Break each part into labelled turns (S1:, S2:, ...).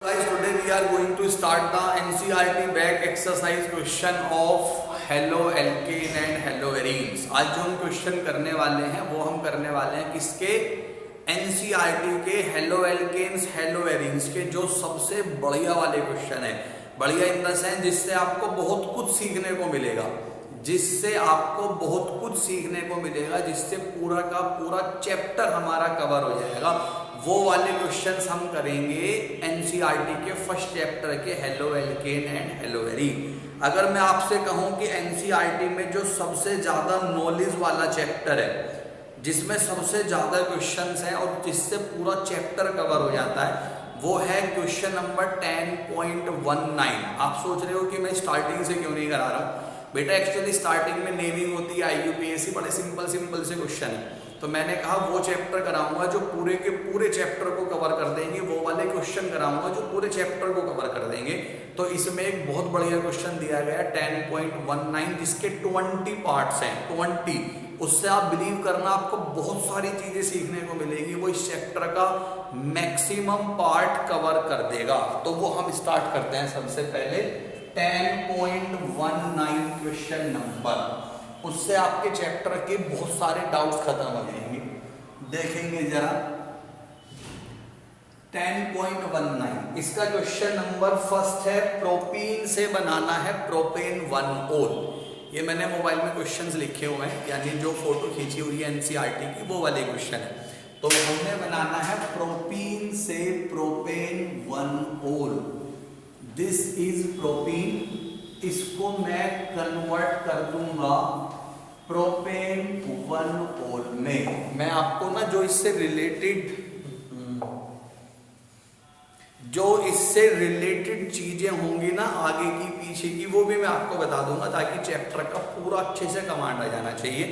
S1: Guys, today we are going to start the NCERT back exercise question of halo alkane and hello arenes. आज जो हम question करने वाले हैं वो हम करने वाले हैं किसके? एनसीईआरटी के हेलो एल्केन्स हेलो एरीन्स के, जो सबसे बढ़िया वाले क्वेश्चन है। बढ़िया इन द सेंस जिससे आपको बहुत कुछ सीखने को मिलेगा, जिससे पूरा का पूरा चैप्टर हमारा कवर हो जाएगा। वो वाले क्वेश्चंस हम करेंगे एनसीईआरटी के फर्स्ट चैप्टर के halo alkane and hello arene. अगर मैं आपसे कहूं कि एनसीईआरटी में जो सबसे ज्यादा नॉलेज वाला चैप्टर है, जिसमें सबसे ज्यादा क्वेश्चंस हैं और जिससे पूरा चैप्टर कवर हो जाता है, वो है क्वेश्चन नंबर 10.19। आप सोच रहे हो कि मैं स्टार्टिंग से क्यों नहीं करा रहा हूं? बेटा एक्चुअली स्टार्टिंग में नेमिंग होती है, आईयूपीएससी, बड़े सिंपल से क्वेश्चन है, तो मैंने कहा वो चैप्टर कराऊंगा जो पूरे के पूरे चैप्टर को कवर कर देंगे, वो वाले क्वेश्चन कराऊंगा जो पूरे चैप्टर को कवर कर देंगे। तो इसमें एक बहुत बढ़िया क्वेश्चन दिया गया 10.19, जिसके 20 पार्ट्स हैं, 20। उससे आप बिलीव करना आपको बहुत सारी चीजें सीखने को मिलेगी। वो इस चैप्टर का मैक्सिमम पार्ट कवर कर देगा। तो वो हम स्टार्ट करते हैं सबसे पहले 10.19 क्वेश्चन नंबर। उससे आपके चैप्टर के बहुत सारे डाउट्स खत्म हो जाएंगे। देखेंगे जरा 10.19, इसका क्वेश्चन नंबर फर्स्ट है, प्रोपीन से बनाना है प्रोपेन 1-ओल। ये मैंने मोबाइल में क्वेश्चंस लिखे हुए हैं, यानी जो फोटो खींची हुई है एनसीईआरटी की, वो वाले क्वेश्चन है। तो हमने बनाना है प्रोपीन से प्रोपेन 1-ओल। दिस इज प्रोपीन, इसको मैं कन्वर्ट कर दूंगा प्रोपेन 1-ओल में। मैं आपको ना जो इससे रिलेटेड चीजें होंगी ना आगे की पीछे की, वो भी मैं आपको बता दूंगा, ताकि चैप्टर का पूरा अच्छे से कमांड आ जाना चाहिए।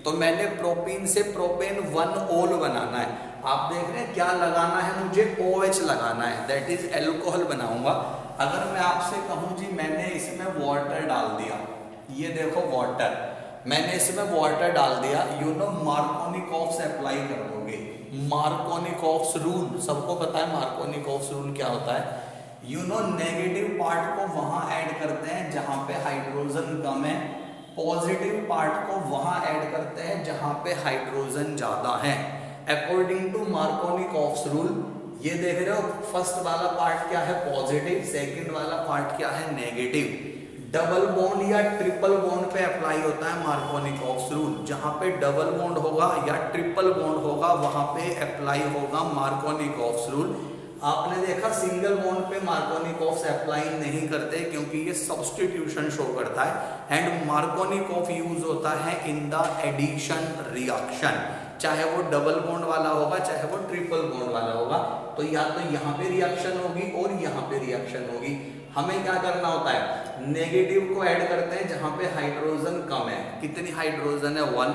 S1: तो मैंने प्रोपीन से प्रोपेन 1-ओल बनाना है। आप देख रहे हैं क्या लगाना है, मुझे OH लगाना है, दैट इज एल्कोहल बनाऊंगा। अगर मैं आपसे कहूं जी मैंने इसमें वाटर डाल दिया, ये देखो वाटर, मैंने इसमें वाटर डाल दिया, मार्कोनिकॉफ्स अप्लाई कर दोगे। मार्कोनिकॉफ्स रूल सबको पता है, मार्कोनिकॉफ्स रूल क्या होता है? नेगेटिव पार्ट को वहां ऐड करते हैं जहां पे हाइड्रोजन कम है, पॉजिटिव पार्ट को वहां ऐड करते हैं जहां पे हाइड्रोजन ज्यादा है, अकॉर्डिंग टू मार्कोनिकॉफ्स रूल। ये देख रहे हो, फर्स्ट वाला पार्ट क्या है? पॉजिटिव, सेकंड वाला पार्ट क्या है? नेगेटिव। डबल बॉन्ड या ट्रिपल बॉन्ड पे अप्लाई होता है मार्कोनिकॉफ्स रूल। जहां पे डबल बॉन्ड होगा या ट्रिपल बॉन्ड होगा, वहां पे अप्लाई होगा मार्कोनिकॉफ्स रूल। आपने देखा सिंगल बॉन्ड पे मार्कोनिकॉफ्स अप्लाई नहीं करते, क्योंकि ये सब्स्टिट्यूशन शो करता है। एंड मार्कोनिकॉफ यूज होता है इन द एडिशन रिएक्शन, चाहे वो डबल बॉन्ड वाला होगा चाहे वो ट्रिपल बॉन्ड वाला होगा। तो या तो यहाँ पे रिएक्शन होगी और यहाँ पे रिएक्शन होगी। हमें क्या करना होता है? नेगेटिव को ऐड करते हैं जहां पे हाइड्रोजन कम है। कितनी हाइड्रोजन है? 1।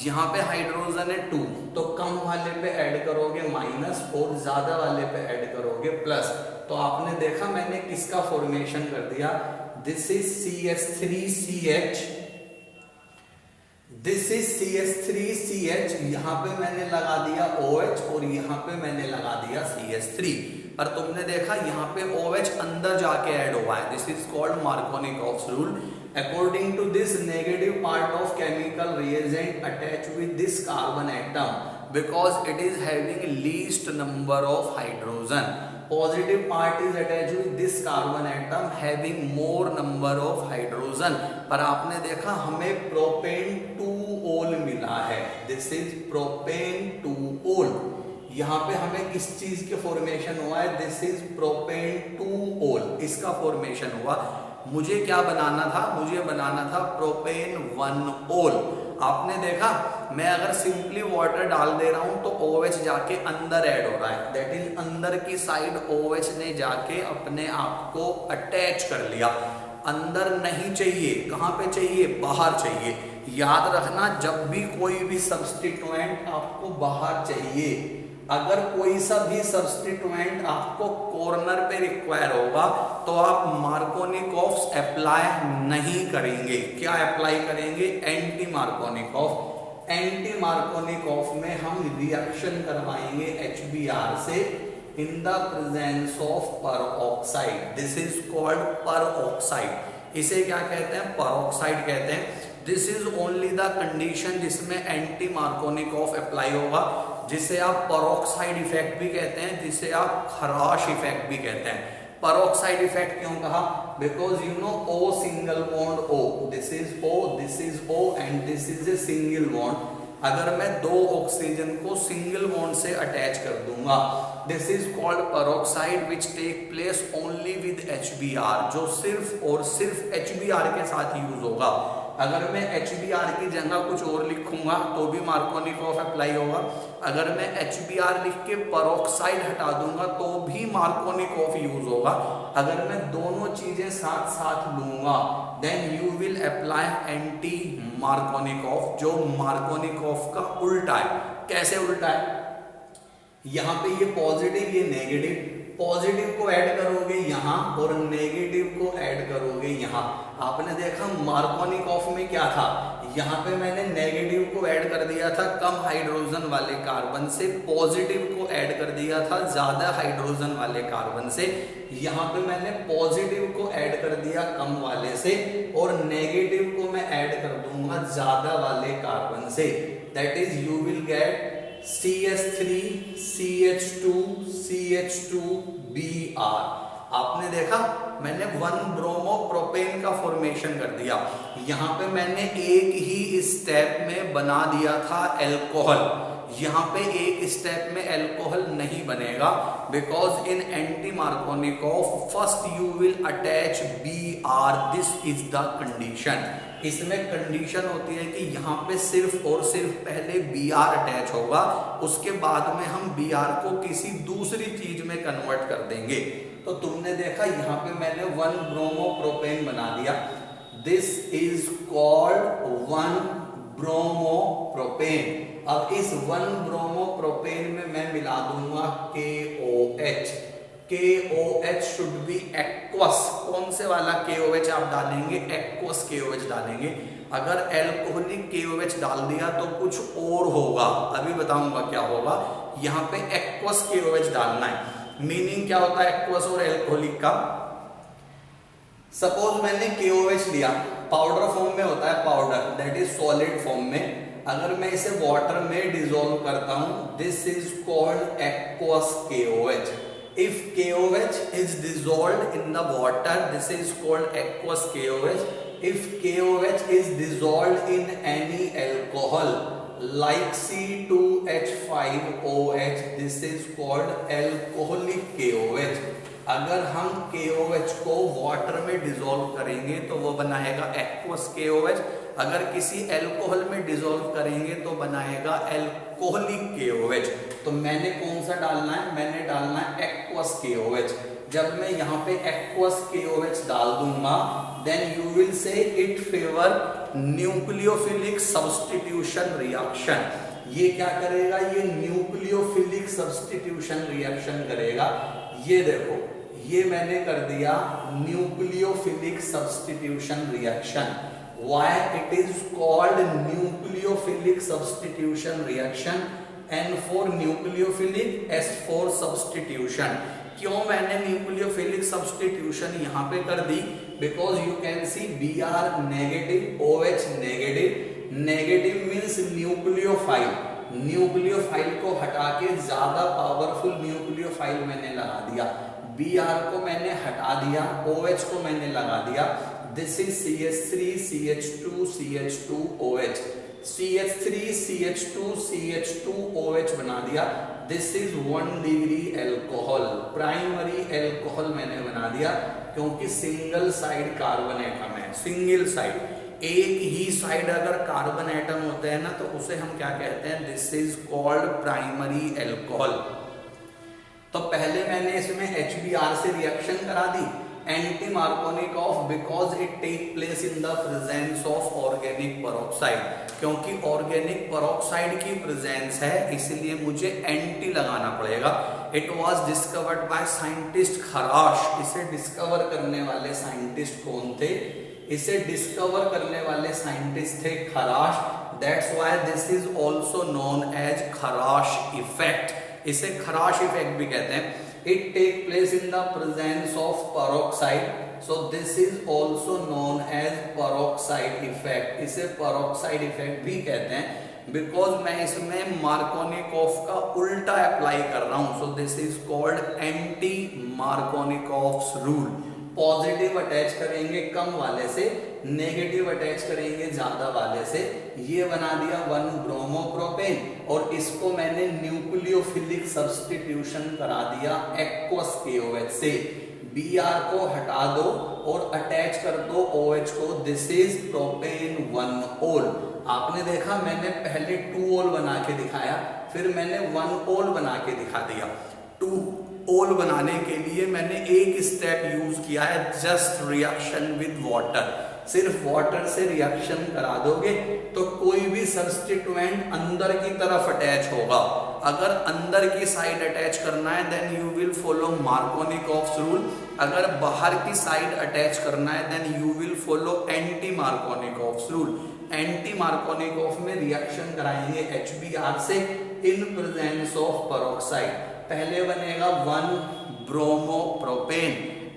S1: यहाँ पे हाइड्रोजन है 2, तो कम वाले पे ऐड करोगे माइनस और ज्यादा वाले पे ऐड करोगे प्लस। तो आपने देखा मैंने किसका फॉर्मेशन कर दिया? This is CH3CH, this is CH3CH। यहाँ पे मैंने लगा दिया OH और यहाँ पे मैंने लगा दिया CH3। पर तुमने देखा यहाँ पे OH अंदर जाके ऐड हुआ है। This is called Markovnikov's rule. According to this, negative part of chemical reagent attach with this carbon atom because it is having least number of hydrogen. Positive part is attach with this carbon atom having more number of hydrogen. पर आपने देखा हमें propane 2-ओल मिला है। This is propane 2-ओल। यहाँ पे हमें किस चीज के फॉर्मेशन हुआ है? दिस इज प्रोपेन 2-ओल, इसका फॉर्मेशन हुआ। मुझे क्या बनाना था? मुझे बनाना था प्रोपेन 1-ओल। आपने देखा मैं अगर सिंपली वाटर डाल दे रहा हूं तो OH जाके अंदर ऐड हो रहा है, दैट इज अंदर की साइड OH ने जाके अपने आप को अटैच कर लिया। अंदर नहीं चाहिए, कहां पे चाहिए? बाहर चाहिए। याद रखना, जब भी कोई भी सब्स्टिट्यूएंट आपको बाहर चाहिए, अगर कोई सा भी सब्स्टिट्यूएंट आपको कॉर्नर पे रिक्वायर होगा, तो आप मार्कोनिकॉफ्स अप्लाई नहीं करेंगे। क्या अप्लाई करेंगे? Anti Markovnikov. एंटी मार्कोनिकॉफ में हम रिएक्शन करवाएंगे HBr से, इन the presence of peroxide, this is called peroxide. इसे क्या कहते हैं? परऑक्साइड कहते हैं। This is only the condition जिसमें एंटी मार्कोनिकॉफ अप्लाई होगा, जिसे आप परऑक्साइड इफेक्ट भी कहते हैं, जिसे आप खराश इफेक्ट भी कहते हैं। परऑक्साइड इफेक्ट क्यों कहा? Because you know O single bond O, this is O and this is a single bond. अगर मैं दो ऑक्सीजन को सिंगल बॉन्ड से अटैच कर दूंगा, this is called peroxide which take place only with HBr, जो सिर्फ और सिर्फ HBr के साथ यूज होगा। अगर मैं HBr की जगह कुछ और लिखूंगा तो भी मार्कोनिकॉफ अप्लाई होगा। अगर मैं HBr लिख के परऑक्साइड हटा दूंगा तो भी मार्कोनिकॉफ यूज होगा। अगर मैं दोनों चीजें साथ साथ लूंगा then you will apply anti Markovnikov, जो मार्कोनिकॉफ का उल्टा है। कैसे उल्टा है? यहाँ पे ये पॉजिटिव, ये नेगेटिव, पॉजिटिव को ऐड करोगे यहाँ और नेगेटिव को ऐड करोगे यहाँ। आपने देखा मार्कोनिकॉफ में क्या था, यहाँ पे मैंने नेगेटिव को ऐड कर दिया था कम हाइड्रोजन वाले कार्बन से, पॉजिटिव को ऐड कर दिया था ज्यादा हाइड्रोजन वाले कार्बन से। यहाँ पे मैंने पॉजिटिव को ऐड कर दिया कम वाले से और नेगेटिव को मैं ऐड कर दूंगा ज्यादा वाले कार्बन से। That is you will get CH3 CH2 CH2Br। आपने देखा मैंने 1 ब्रोमो प्रोपेन का फॉर्मेशन कर दिया। यहाँ पे मैंने एक ही स्टेप में बना दिया था एल्कोहल, यहाँ पे एक स्टेप में एल्कोहल नहीं बनेगा because in anti Markovnikov first you will attach Br, this is the condition. इसमें कंडीशन होती है कि यहाँ पे सिर्फ और सिर्फ पहले Br अटैच होगा, उसके बाद में हम Br को किसी दूसरी चीज में कन्वर्ट कर देंगे। तो तुमने देखा यहाँ पे मैंने 1 ब्रोमो प्रोपेन बना दिया, this is called 1 bromo propane. अब इस 1 ब्रोमो प्रोपेन में मैं मिला दूंगा KOH। KOH should be aqueous. कौन से वाला KOH आप डालेंगे? एक्वस KOH डालेंगे। अगर एल्कोहलिक KOH डाल दिया तो कुछ और होगा, अभी बताऊंगा क्या होगा। यहाँ पे एक्वस KOH डालना है। मीनिंग क्या होता है एक्वस और एल्कोहलिक का? सपोज मैंने KOH लिया, पाउडर फॉर्म में होता है powder, that is solid form में। अगर मैं इसे वाटर में डिसॉल्व करता हूं, this is called aqueous KOH। If KOH is dissolved in the water, this is called aqueous KOH. If KOH is dissolved in any alcohol like C2H5OH, this is called alcoholic KOH. अगर हम KOH को water में dissolve करेंगे तो वो बनाएगा aqueous KOH। अगर किसी एल्कोहल में डिसॉल्व करेंगे तो बनाएगा एल्कोहलिक KOH। तो मैंने कौन सा डालना है? मैंने डालना है एक्वस KOH। जब मैं यहाँ पे एक्वस KOH डाल दूंगा then you will say it favour nucleophilic substitution reaction. ये क्या करेगा? ये न्यूक्लियोफिलिक सब्स्टिट्यूशन रिएक्शन करेगा। ये देखो, ये मैंने कर दिया nucleophilic substitution reaction. Why it is called nucleophilic substitution reaction? N for nucleophilic, S for substitution। क्यों मैंने न्यूक्लियोफिलिक सब्स्टिट्यूशन यहाँ पे कर दी? Because you can see Br negative, OH negative. Negative means nucleophile, nucleophile को हटा के ज्यादा पावरफुल न्यूक्लियोफाइल मैंने लगा दिया। Br को मैंने हटा दिया, OH को मैंने लगा दिया। This is CH3 CH2 CH2OH। CH3 CH2 CH2OH बना दिया। This is 1 degree alcohol, primary alcohol मैंने बना दिया क्योंकि सिंगल साइड कार्बन एटम है। सिंगल साइड, एक ही साइड अगर कार्बन एटम होते हैं ना तो उसे हम क्या कहते हैं? This is called primary alcohol. तो पहले मैंने इसमें HBr से रिएक्शन करा दी anti Markovnikov because it take place in the presence of organic peroxide. क्योंकि ऑर्गेनिक पेरोक्साइड की प्रेजेंस है इसलिए मुझे एंटी लगाना पड़ेगा। It was discovered by scientist खराश। इसे डिस्कवर करने वाले साइंटिस्ट कौन थे? इसे डिस्कवर करने वाले साइंटिस्ट थे Kharasch. That's why this is also known as Kharasch effect. इसे खराश इफेक्ट भी कहते हैं। It take place in the presence of peroxide. So this is also known as peroxide effect. इसे peroxide effect भी कहते हैं because मैं इसमें मार्कोनिकॉफ का उल्टा अप्लाई कर रहा हूं. So this is called anti Markovnikov's rule. Positive attach करेंगे कम वाले से, नेगेटिव अटैच करेंगे ज्यादा वाले से. ये बना दिया 1 ब्रोमोप्रोपेन और इसको मैंने न्यूक्लियोफिलिक सब्स्टिट्यूशन करा दिया एक्वस KOH से. Br को हटा दो और अटैच कर दो OH को. दिस इज प्रोपेन 1 ओल. आपने देखा मैंने पहले 2 ओल बना के दिखाया, फिर मैंने 1 ओल बना के दिखा दिया. 2 ओल बनाने के लिए मैंने एक स्टेप यूज किया है, जस्ट रिएक्शन विद वाटर. सिर्फ वाटर से रिएक्शन करा दोगे तो कोई भी सब्स्टिट्यूएंट अंदर की तरफ अटैच होगा. अगर अंदर की साइड अटैच करना है then you will follow Markovnikov's rule. अगर बाहर की साइड अटैच करना है then you will follow anti Markovnikov's rule. Anti Markovnikov में रिएक्शन कराएंगे HBr से इन प्रेजेंस ऑफ पेरोक्साइड. पहले बनेगा 1 ब्रोमोप्रोपेन.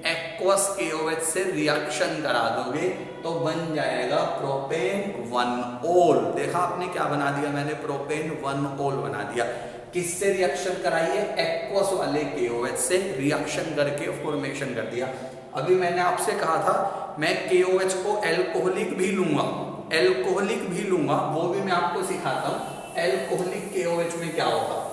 S1: एक्वस KOH से रिएक्शन करा दोगे तो बन जाएगा प्रोपेन 1 ओल. देखा आपने क्या बना दिया मैंने, प्रोपेन 1 ओल बना दिया. किससे रिएक्शन कराइए, एक्वस वाले KOH से रिएक्शन करके फॉर्मेशन कर दिया. अभी मैंने आपसे कहा था मैं KOH को एल्कोहलिक भी लूंगा, एल्कोहलिक भी लूंगा, वो भी मैं आपको सिखाता हूं. एल्कोहलिक KOH में क्या होगा,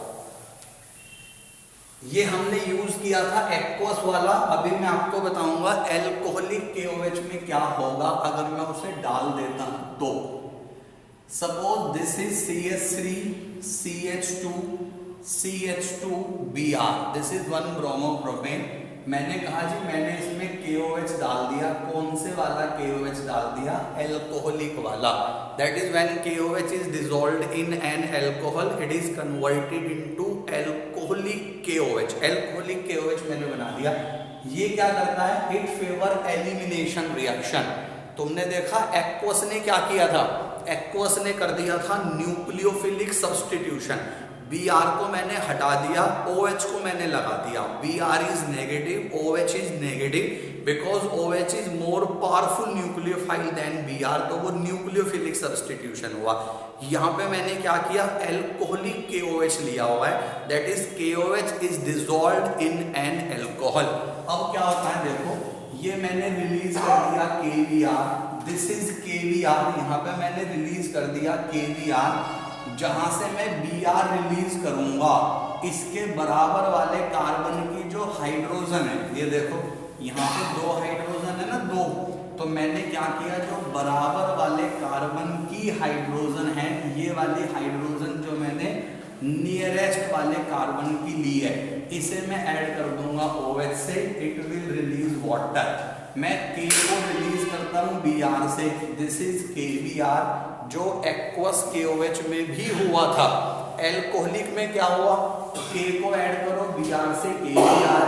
S1: ये हमने यूज किया था एक्वस वाला. अभी मैं आपको बताऊंगा एल्कोहलिक KOH में क्या होगा अगर मैं उसे डाल देता हूं तो. Suppose this is CH3 CH2 CH2Br. This is 1 bromopropane. मैंने कहा जी मैंने इसमें KOH डाल दिया. कौन से वाला KOH डाल दिया, एल्कोहलिक वाला. That is when KOH is dissolved in an alcohol it is converted into alcoholic KOH. Alcoholic KOH मैंने बना दिया. ये क्या करता है, इट फेवर एलिमिनेशन रिएक्शन. तुमने देखा एक्वस ने क्या किया था, एक्वस ने कर दिया था न्यूक्लियोफिलिक सब्स्टिट्यूशन. Br को मैंने हटा दिया, OH को मैंने लगा दिया. Br is negative, OH is negative because OH is more powerful nucleophile than Br. तो वो न्यूक्लियोफिलिक सब्स्टिट्यूशन हुआ. यहाँ पे मैंने क्या किया, एल्कोहलिक KOH लिया हुआ है. That is KOH is dissolved in an alcohol. अब क्या होता है देखो, ये मैंने रिलीज कर दिया KBr. This is KBr. यहाँ पे मैंने रिलीज कर दिया KBr. जहां से मैं Br रिलीज करूंगा इसके बराबर वाले कार्बन की जो हाइड्रोजन है, ये देखो यहाँ पे 2 हाइड्रोजन है ना, 2. तो मैंने क्या किया, जो बराबर वाले कार्बन की हाइड्रोजन है, ये वाली हाइड्रोजन जो मैंने नियरेस्ट वाले कार्बन की ली है, इसे मैं ऐड कर दूंगा OH से. It will release water. मैं K को रिलीज करता हूं Br से. दिस इज KBr जो एक्वस KOH में भी हुआ था. एल्कोहलिक में क्या हुआ, K को ऐड करो Br से KBr.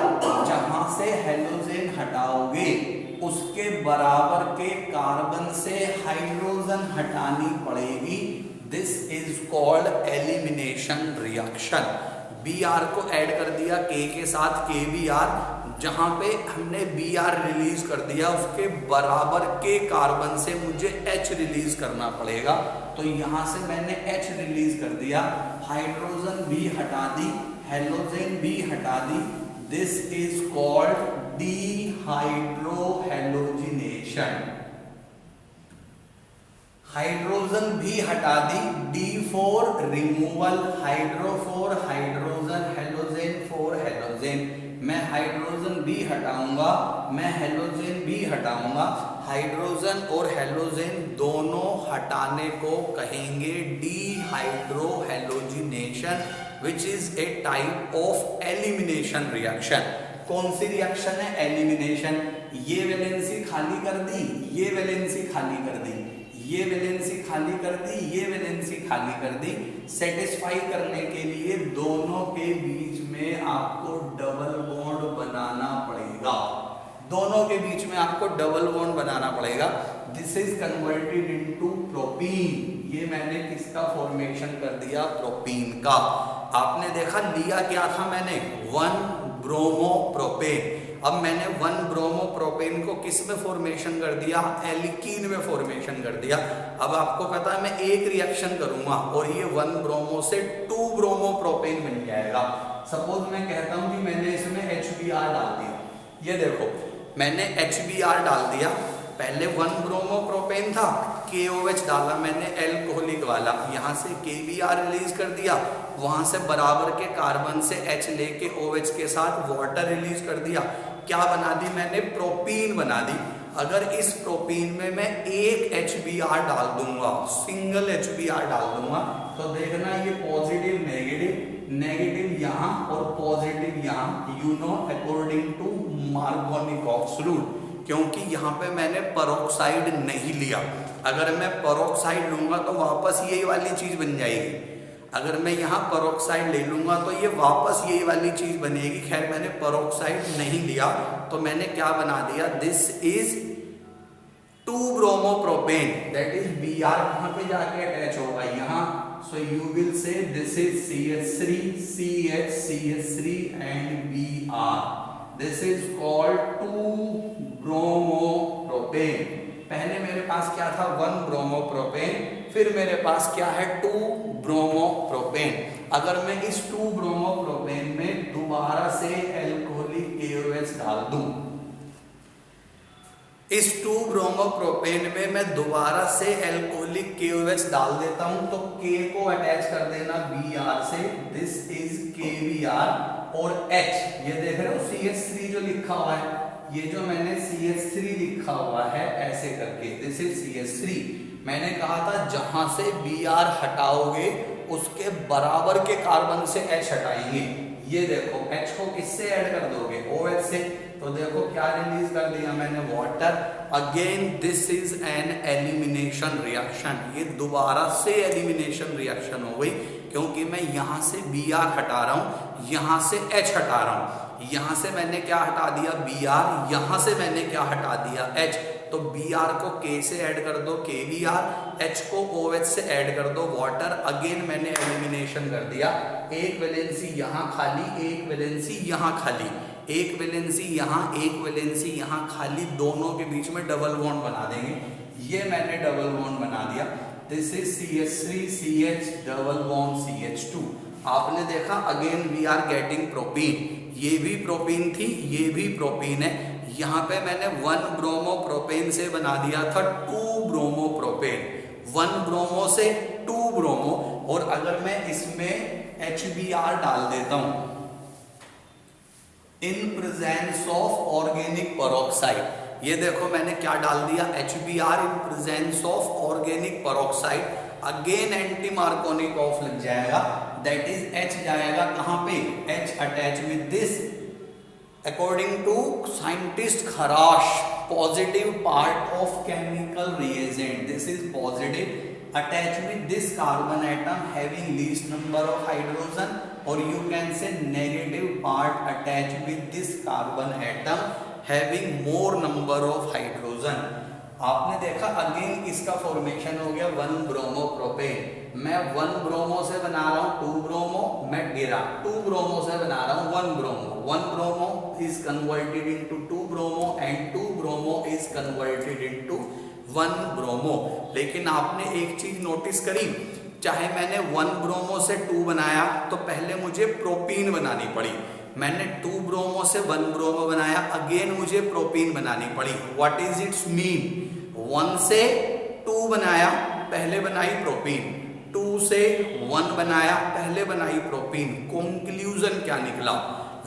S1: जहां से हेलोजन हटाओगे उसके बराबर के कार्बन से हाइड्रोजन हटानी पड़ेगी. This is called elimination reaction. Br को ऐड कर दिया K के साथ KBr. जहां पे हमने Br रिलीज कर दिया उसके बराबर के कार्बन से मुझे H रिलीज करना पड़ेगा. तो यहां से मैंने H रिलीज कर दिया, हाइड्रोजन भी हटा दी, हेलोजन भी हटा दी. This is called dehydrohalogenation. Hydrogen भी हटा दी, D4 removal, hydro 4 hydrogen, halogen 4 halogen. मैं हाइड्रोजन भी हटाऊंगा, मैं हेलोजन भी हटाऊंगा. हाइड्रोजन और हेलोजन दोनों हटाने को कहेंगे dehydro halogenation, which is a type of elimination reaction. कौन सी रिएक्शन है, एलिमिनेशन. ये वैलेंसी खाली कर दी, ये वैलेंसी खाली कर दी, ये वैलेंसी खाली कर दी, ये वैलेंसी खाली कर दी. सेटिस्फाई करने के लिए दोनों के बीच में आपको डबल बॉन्ड बनाना पड़ेगा. दोनों के बीच में आपको डबल बॉन्ड बनाना पड़ेगा. This is converted into propene. ये मैंने किसका फॉर्मेशन कर दिया, प्रोपीन का. आपने देखा लिया क्या था मैंने, 1 ब्रोमोप्रोपेन। अब मैंने 1 ब्रोमोप्रोपेन को किस में फॉर्मेशन कर दिया, एल्कीन में फॉर्मेशन कर दिया। अब आपको पता है मैं एक रिएक्शन करूंगा और ये 1 ब्रोमो से 2 ब्रोमोप्रोपेन बन जाएगा। सपोज मैं कहता हूं कि मैंने इसमें HBr डाल दिया, ये देखो मैंने HBr डाल दिया, पहले 1 ब्रोमोप्रोपेन था, KOH डाला मैंने एल्कोहलिक वाला, यहाँ से KBr रिलीज कर दिया, वहां से बराबर के कार्बन से H लेके OH के साथ वाटर रिलीज कर दिया। क्या बना दी मैंने, प्रोपीन बना दी। अगर इस प्रोपीन में मैं एक HBr डाल दूंगा, सिंगल HBr डाल दूंगा, तो देखना ये पॉजिटिव नेगेटिव, नेगेटिव यहाँ और पॉजिटिव यहाँ, you know according to Markovnikov's rule, क्योंकि यहाँ पे मैंने पेरोक्साइड नहीं लिया। अगर मैं पेरोक्साइड लूंगा तो वापस यही वाली चीज बन जाएगी, अगर मैं यहाँ पेरोक्साइड ले लूंगा तो ये वापस यही वाली चीज बनेगी। खैर मैंने पेरोक्साइड नहीं लिया तो मैंने क्या बना दिया, this is 2 bromopropane, that is Br कहाँ पे जाके अटैच होगा, यहाँ। सो यू विल से this is CH3 CH CH3 and Br, this is called 2 bromopropane. पहले मेरे पास क्या था, 1 ब्रोमोप्रोपेन, फिर मेरे पास क्या है 2 ब्रोमोप्रोपेन। अगर मैं इस 2 ब्रोमोप्रोपेन में दोबारा से एल्कोहलिक KOH डाल दूं, इस 2 ब्रोमोप्रोपेन में मैं दोबारा से एल्कोहलिक KOH डाल देता हूं, तो K को अटैच कर देना Br से, दिस इज KBr, और H ये देख रहे हो CH3 जो लिखा हुआ है, ये जो मैंने CH3 लिखा हुआ है ऐसे करके, दिस इज CH3। मैंने कहा था जहां से Br हटाओगे उसके बराबर के कार्बन से H हटाएंगे। ये देखो H को किससे ऐड कर दोगे, OH से, तो देखो क्या रिलीज कर दिया मैंने, water. Again this is an elimination reaction, ये दोबारा से एलिमिनेशन रिएक्शन हो गई, क्योंकि मैं यहाँ से Br हटा रहा हूँ, यहाँ से H हटा रहा हूँ। यहाँ से मैंने क्या हटा दिया, Br, यहाँ से मैंने क्या हटा दिया, H। तो Br को K से ऐड कर दो KBr, H को OH से ऐड कर दो वाटर। अगेन मैंने एलिमिनेशन कर दिया, एक वैलेंसी यहाँ खाली, एक वैलेंसी यहाँ खाली, एक वैलेंसी यहाँ, एक वैलेंसी यहाँ खाली, दोनों के बीच में डबल बॉन्ड बना देंगे। ये मैंने डबल बॉन्ड बना दिया, this is CH3 CH double bond CH2। आपने देखा again we are getting propene, ये भी प्रोपीन थी, ये भी प्रोपीन है। यहाँ पे मैंने 1 ब्रोमोप्रोपेन से बना दिया था 2 ब्रोमोप्रोपेन, 1 ब्रोमो से 2 ब्रोमो। और अगर मैं इसमें HBr डाल देता हूं in presence of organic peroxide, ये देखो मैंने क्या डाल दिया, HBr in presence of organic peroxide. Again anti Markovnikov लग जाएगा, दैट इज H जाएगा कहां पे, H attach with this, according to scientist Kharash, positive part of chemical reagent, this is positive, attached with this carbon atom having least number of hydrogen, or you can say negative part attached with this carbon atom having more number of hydrogen। आपने देखा again इसका formation हो गया 1 bromopropane. मैं 1 bromo से बना रहा हूं 2 ब्रोमो, मैं गिरा 2 ब्रोमो से बना रहा हूं 1 bromo, 1 bromo is converted into 2 bromo and 2 bromo is converted into 1 bromo. लेकिन आपने एक चीज नोटिस करी, चाहे मैंने 1 ब्रोमो से 2 बनाया तो पहले मुझे प्रोपीन बनानी पड़ी, मैंने 2 ब्रोमो से 1 ब्रोमो बनाया, अगेन मुझे प्रोपीन बनानी पड़ी। व्हाट इज इट्स मीन, 1 से 2 बनाया, पहले बनाई प्रोपीन, 2 से 1 बनाया, पहले बनाई प्रोपीन। कंक्लूजन क्या निकला,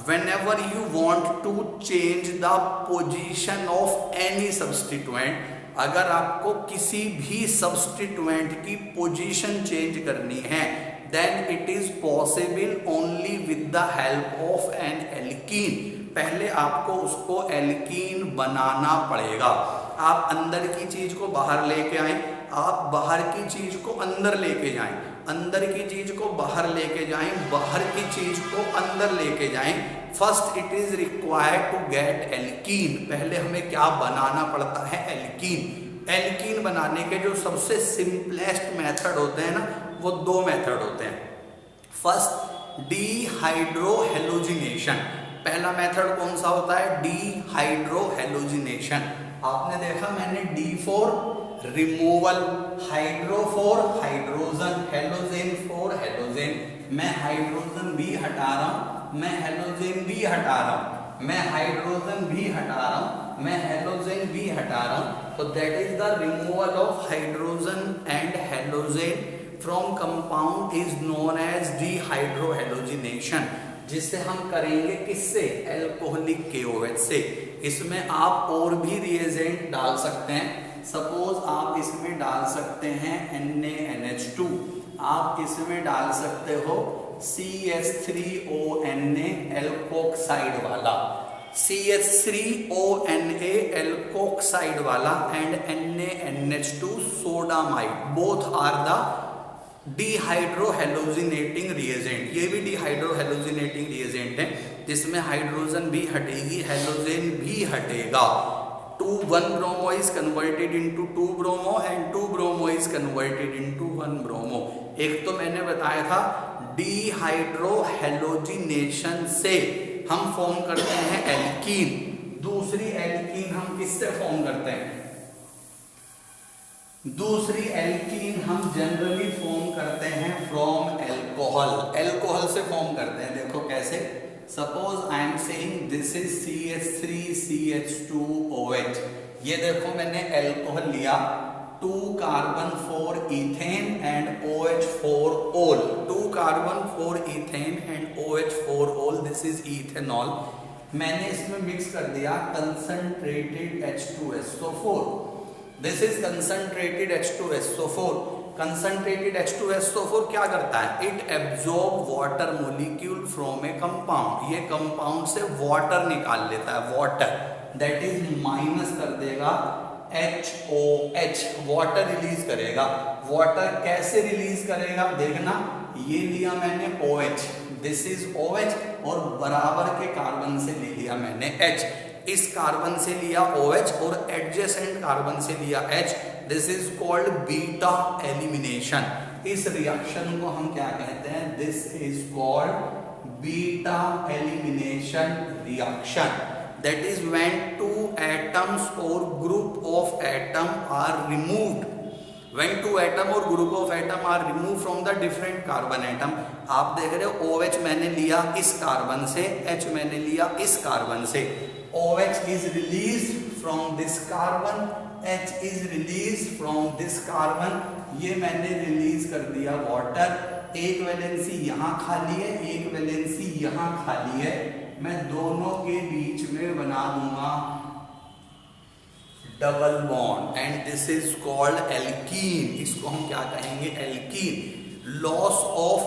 S1: whenever you want to change the position of any substituent, अगर आपको किसी भी सब्स्टिट्यूएंट की पोजीशन चेंज करनी है, then it is possible only with the help of an alkene. पहले आपको उसको एल्कीन बनाना पड़ेगा। आप अंदर की चीज को बाहर लेके आए, आप बाहर की चीज को अंदर लेके जाएं, अंदर की चीज को बाहर लेके जाएं, बाहर की चीज को अंदर लेके जाएं। First it is required to get alkene, पहले हमें क्या बनाना पड़ता है, एल्कीन। एल्कीन बनाने के जो सबसे सिंपलेस्ट मेथड होते हैं ना, वो 2 मेथड होते हैं। फर्स्ट डिहाइड्रोहेलोजिनेशन, पहला मेथड कौन सा होता है, डीहाइड्रोहेलोजिनेशन। आपने देखा मैंने D for removal, hydro for hydrogen, halogen for halogen. मैं हाइड्रोजन भी हटा रहा हूं, मैं हेलोजेन भी हटा रहा हूं, मैं हाइड्रोजन भी हटा रहा हूं, मैं हेलोजेन भी हटा रहा हूं। तो that is the removal of hydrogen and halogen from compound is known as dehydrohalogenation, जिसे हम करेंगे किससे, एल्कोहलिक KOH से। इसमें आप और भी रिएजेंट डाल सकते हैं, सपोज आप इसमें डाल सकते हैं NaNH2, आप इसमें डाल सकते हो CH3ONa एल्कोक्साइड वाला, CH3ONa एल्कोक्साइड वाला and NaNH2 sodamide, both are the dehydrohalogenating reagent. ये भी डिहाइड्रोहेलोजिनेटिंग रिएजेंट है, जिसमें हाइड्रोजन भी हटेगी, हेलोजेन भी हटेगा। 1 bromo is converted into 2 bromo and 2 bromo is converted into 1 bromo. एक तो मैंने बताया था डिहाइड्रोहेलोजिनेशन से हम फॉर्म करते हैं एल्कीन, दूसरी एल्कीन हम किससे फॉर्म करते हैं, दूसरी एल्कीन हम जनरली फॉर्म करते हैं फ्रॉम एल्कोहल, एल्कोहल से फॉर्म करते हैं। देखो कैसे, suppose I am saying this is CH3CH2OH, ये देखो मैंने एल्कोहल लिया, 2 कार्बन 4 इथेन एंड OH 4 ओल, 2 कार्बन 4 इथेन एंड OH 4 ओल, दिस इज इथेनॉल। मैंने इसमें मिक्स कर दिया concentrated H2SO4, this is concentrated H2SO4। Concentrated H2SO4 क्या करता है, it absorb water molecule from A compound, ये कंपाउंड से वाटर निकाल लेता है, वाटर, दैट इज माइनस कर देगा HOH, वाटर रिलीज करेगा। वाटर कैसे रिलीज करेगा, देखना, ये लिया मैंने OH, दिस इज OH, और बराबर के कार्बन से ले लिया मैंने H, इस कार्बन से लिया OH और एडजेसेंट कार्बन से लिया H, this is called beta elimination. इस रिएक्शन को हम क्या कहते हैं, this is called beta elimination reaction. That is when 2 atoms or group of atom are removed, when 2 atom or group of atom are removed from the different carbon atom। आप देख रहे हो OH मैंने लिया इस कार्बन से, H मैंने लिया इस कार्बन से, OH is released from this carbon, H is released from this carbon, ये मैंने रिलीज कर दिया वाटर। एक वैलेंसी यहाँ खाली है, एक वैलेंसी यहाँ खाली है, मैं दोनों के बीच में बना दूंगा double bond and this is called alkene. इसको हम क्या कहेंगे, एल्कीन। Loss of